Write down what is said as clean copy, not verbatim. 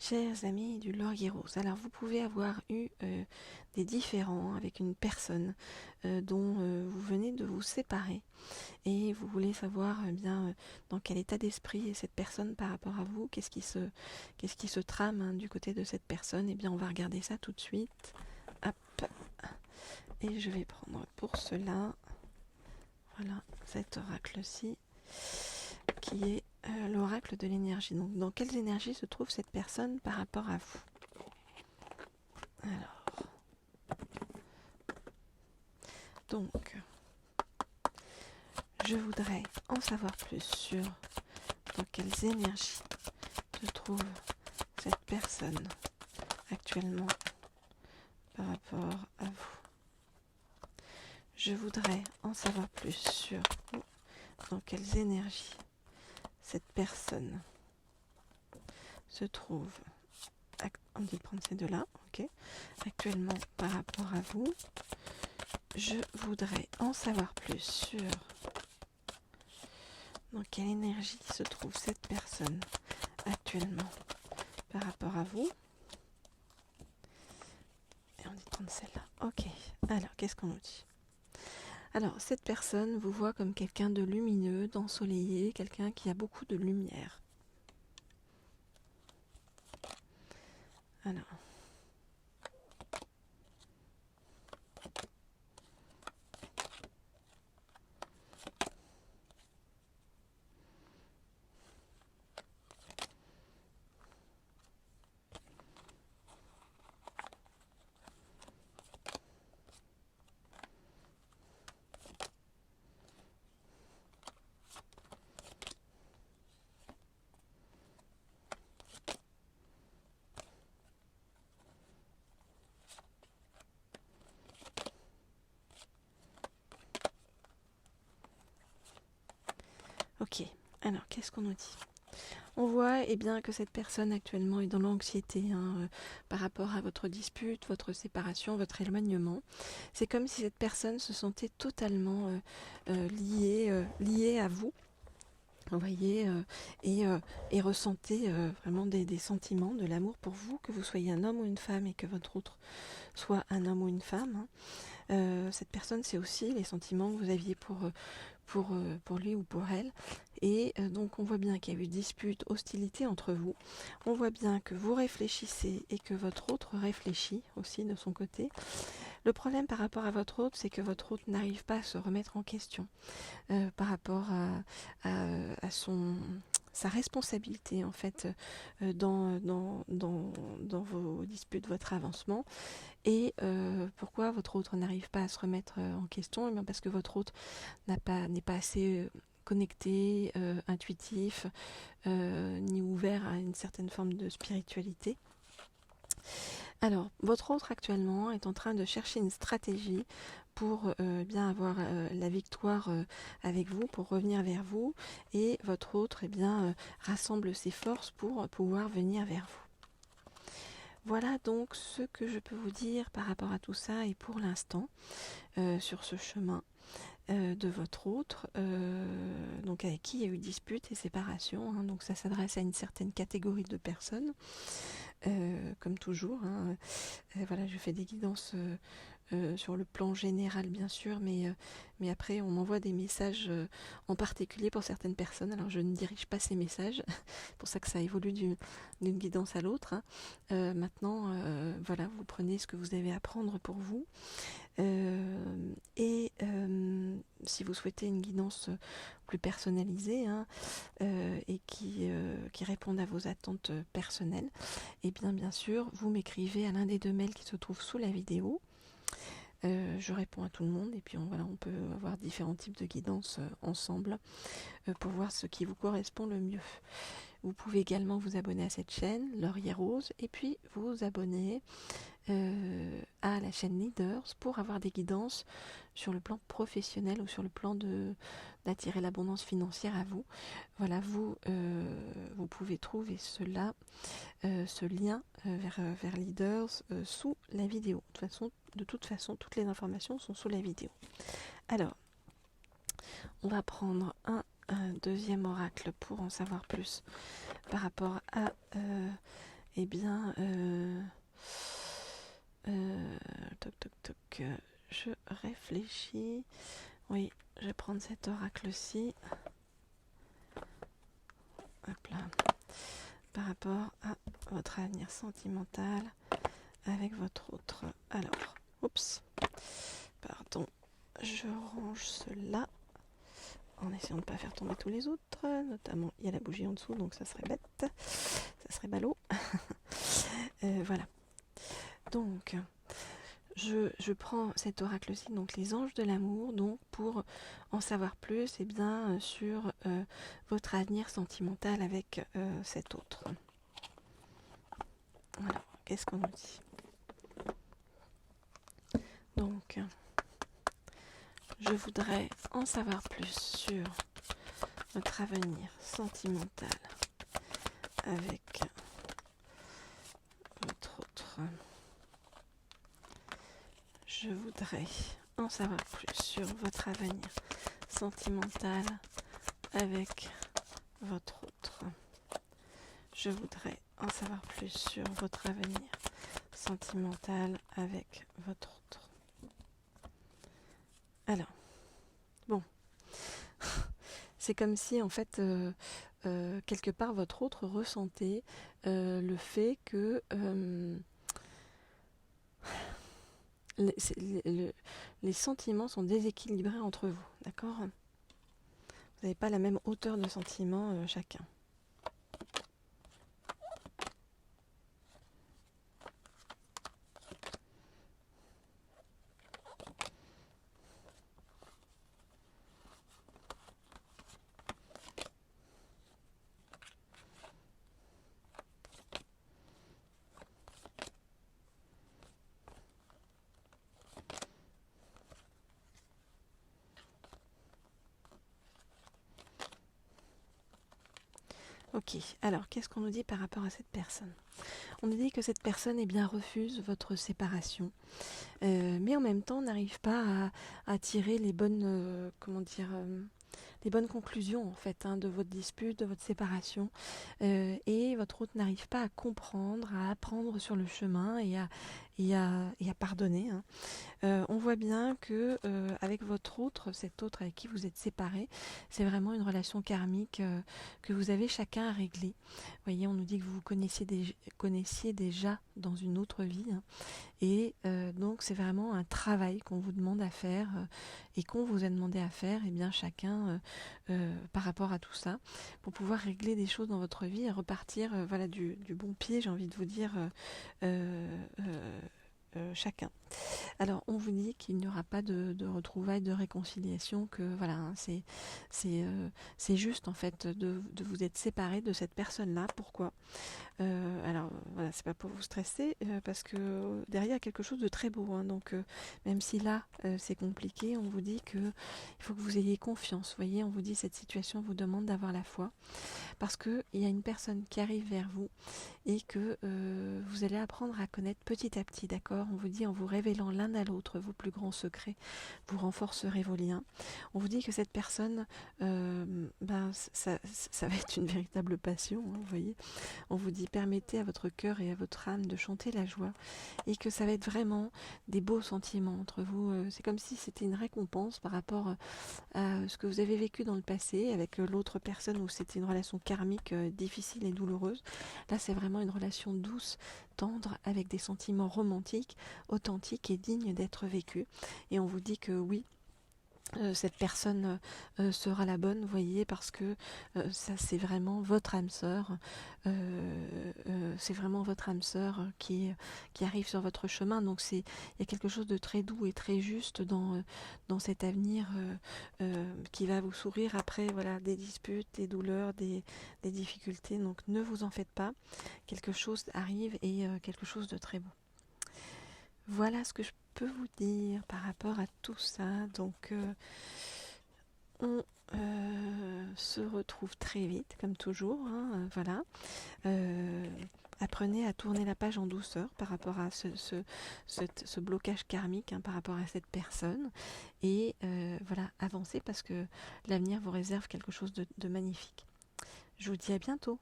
Chers amis du Laurier Rose, alors vous pouvez avoir eu des différends avec une personne dont vous venez de vous séparer et vous voulez savoir dans quel état d'esprit est cette personne par rapport à vous, qu'est-ce qui se trame du côté de cette personne. Et bien on va regarder ça tout de suite. Hop. Et je vais prendre pour cela, voilà, cet oracle-ci qui est l'oracle de l'énergie. Donc dans quelles énergies se trouve cette personne par rapport à vous? Alors, donc, je voudrais en savoir plus sur dans quelles énergies se trouve cette personne actuellement par rapport à vous. Je voudrais en savoir plus sur dans quelles énergies cette personne se trouve. On dit de prendre ces deux-là, ok. Actuellement par rapport à vous. Je voudrais en savoir plus sur dans quelle énergie se trouve cette personne actuellement par rapport à vous. Et on dit de prendre celle-là. Ok. Alors, qu'est-ce qu'on nous dit? Alors, cette personne vous voit comme quelqu'un de lumineux, d'ensoleillé, quelqu'un qui a beaucoup de lumière. Alors. Ok, alors qu'est-ce qu'on nous dit? On voit que cette personne actuellement est dans l'anxiété par rapport à votre dispute, votre séparation, votre éloignement. C'est comme si cette personne se sentait totalement liée à vous. Vous voyez, et ressentait vraiment des sentiments, de l'amour pour vous, que vous soyez un homme ou une femme et que votre autre soit un homme ou une femme. Cette personne, c'est aussi les sentiments que vous aviez pour lui ou pour elle. Et donc on voit bien qu'il y a eu dispute, hostilité entre vous. On voit bien que vous réfléchissez et que votre autre réfléchit aussi de son côté. Le problème par rapport à votre autre, c'est que votre autre n'arrive pas à se remettre en question par rapport à sa responsabilité en fait dans vos disputes, votre avancement. Et pourquoi votre autre n'arrive pas à se remettre en question? Eh bien parce que votre autre n'est pas assez connecté, intuitif, ni ouvert à une certaine forme de spiritualité. Alors, votre autre actuellement est en train de chercher une stratégie pour bien avoir la victoire avec vous, pour revenir vers vous, et votre autre rassemble ses forces pour pouvoir venir vers vous. Voilà donc ce que je peux vous dire par rapport à tout ça et pour l'instant sur ce chemin de votre autre, donc avec qui il y a eu dispute et séparation, donc ça s'adresse à une certaine catégorie de personnes, comme toujours. Voilà, je fais des guidances sur le plan général bien sûr, mais après on m'envoie des messages en particulier pour certaines personnes, alors je ne dirige pas ces messages, c'est pour ça que ça évolue d'une guidance à l'autre. Maintenant, voilà, vous prenez ce que vous avez à prendre pour vous. Si vous souhaitez une guidance plus personnalisée et qui réponde à vos attentes personnelles, et bien sûr, vous m'écrivez à l'un des deux mails qui se trouvent sous la vidéo. Je réponds à tout le monde et puis on peut avoir différents types de guidance ensemble pour voir ce qui vous correspond le mieux. Vous pouvez également vous abonner à cette chaîne, Laurier Rose, et puis vous abonner à la chaîne Leaders pour avoir des guidances sur le plan professionnel ou sur le plan d'attirer l'abondance financière à vous. Voilà, vous pouvez trouver ce lien vers Leaders sous la vidéo. De toute façon, toutes les informations sont sous la vidéo. Alors, on va prendre un deuxième oracle pour en savoir plus par rapport à eh bien, toc toc toc, je réfléchis. Oui, je vais prendre cet oracle-ci. Hop là. Par rapport à votre avenir sentimental avec votre autre. Alors, oups, pardon, je range cela en essayant de ne pas faire tomber tous les autres. Notamment, il y a la bougie en dessous, donc ça serait bête, ça serait ballot. Voilà. Donc, je prends cet oracle-ci, donc les anges de l'amour, donc pour en savoir plus, eh bien, sur votre avenir sentimental avec cet autre. Alors, qu'est-ce qu'on nous dit? Donc, je voudrais en savoir plus sur votre avenir sentimental avec votre autre. Je voudrais en savoir plus sur votre avenir sentimental avec votre autre. Je voudrais en savoir plus sur votre avenir sentimental avec votre autre. Alors, bon, c'est comme si en fait, quelque part, votre autre ressentait le fait que les sentiments sont déséquilibrés entre vous, d'accord? Vous n'avez pas la même hauteur de sentiments chacun. Ok, alors qu'est-ce qu'on nous dit par rapport à cette personne? On nous dit que cette personne refuse votre séparation, mais en même temps n'arrive pas à tirer les bonnes, les bonnes conclusions en fait de votre dispute, de votre séparation, et votre autre n'arrive pas à comprendre, à apprendre sur le chemin et à pardonner. On voit bien que avec votre autre, cet autre avec qui vous êtes séparés, c'est vraiment une relation karmique que vous avez chacun à régler. Vous voyez, on nous dit que vous vous connaissiez déjà dans une autre vie, et donc c'est vraiment un travail qu'on vous demande à faire et qu'on vous a demandé à faire, et bien chacun par rapport à tout ça, pour pouvoir régler des choses dans votre vie et repartir voilà, du bon pied, j'ai envie de vous dire, chacun. Alors, on vous dit qu'il n'y aura pas de retrouvailles, de réconciliation, que voilà, c'est juste en fait de vous être séparés de cette personne-là. Pourquoi? Alors, voilà, c'est pas pour vous stresser, parce que derrière, il y a quelque chose de très beau. Donc, même si là, c'est compliqué, on vous dit que il faut que vous ayez confiance. Vous voyez, on vous dit cette situation vous demande d'avoir la foi, parce qu'il y a une personne qui arrive vers vous et que vous allez apprendre à connaître petit à petit, d'accord? On vous dit en vous révélant l'un à l'autre vos plus grands secrets, vous renforcerez vos liens. On vous dit que cette personne, ça va être une véritable passion, vous voyez. On vous dit permettez à votre cœur et à votre âme de chanter la joie, et que ça va être vraiment des beaux sentiments entre vous. C'est comme si c'était une récompense par rapport à ce que vous avez vécu dans le passé avec l'autre personne, où c'était une relation karmique difficile et douloureuse. Là, c'est vraiment une relation douce, tendre, avec des sentiments romantiques, authentiques et dignes d'être vécus. Et on vous dit que oui, cette personne sera la bonne, vous voyez, parce que ça c'est vraiment votre âme sœur, c'est vraiment votre âme sœur qui arrive sur votre chemin. Donc il y a quelque chose de très doux et très juste dans cet avenir qui va vous sourire après, voilà, des disputes, des douleurs, des difficultés. Donc ne vous en faites pas, quelque chose arrive, et quelque chose de très beau. Voilà ce que je peux vous dire par rapport à tout ça. Donc on se retrouve très vite, comme toujours, voilà. Apprenez à tourner la page en douceur par rapport à ce blocage karmique, par rapport à cette personne, et voilà, avancez, parce que l'avenir vous réserve quelque chose de magnifique. Je vous dis à bientôt.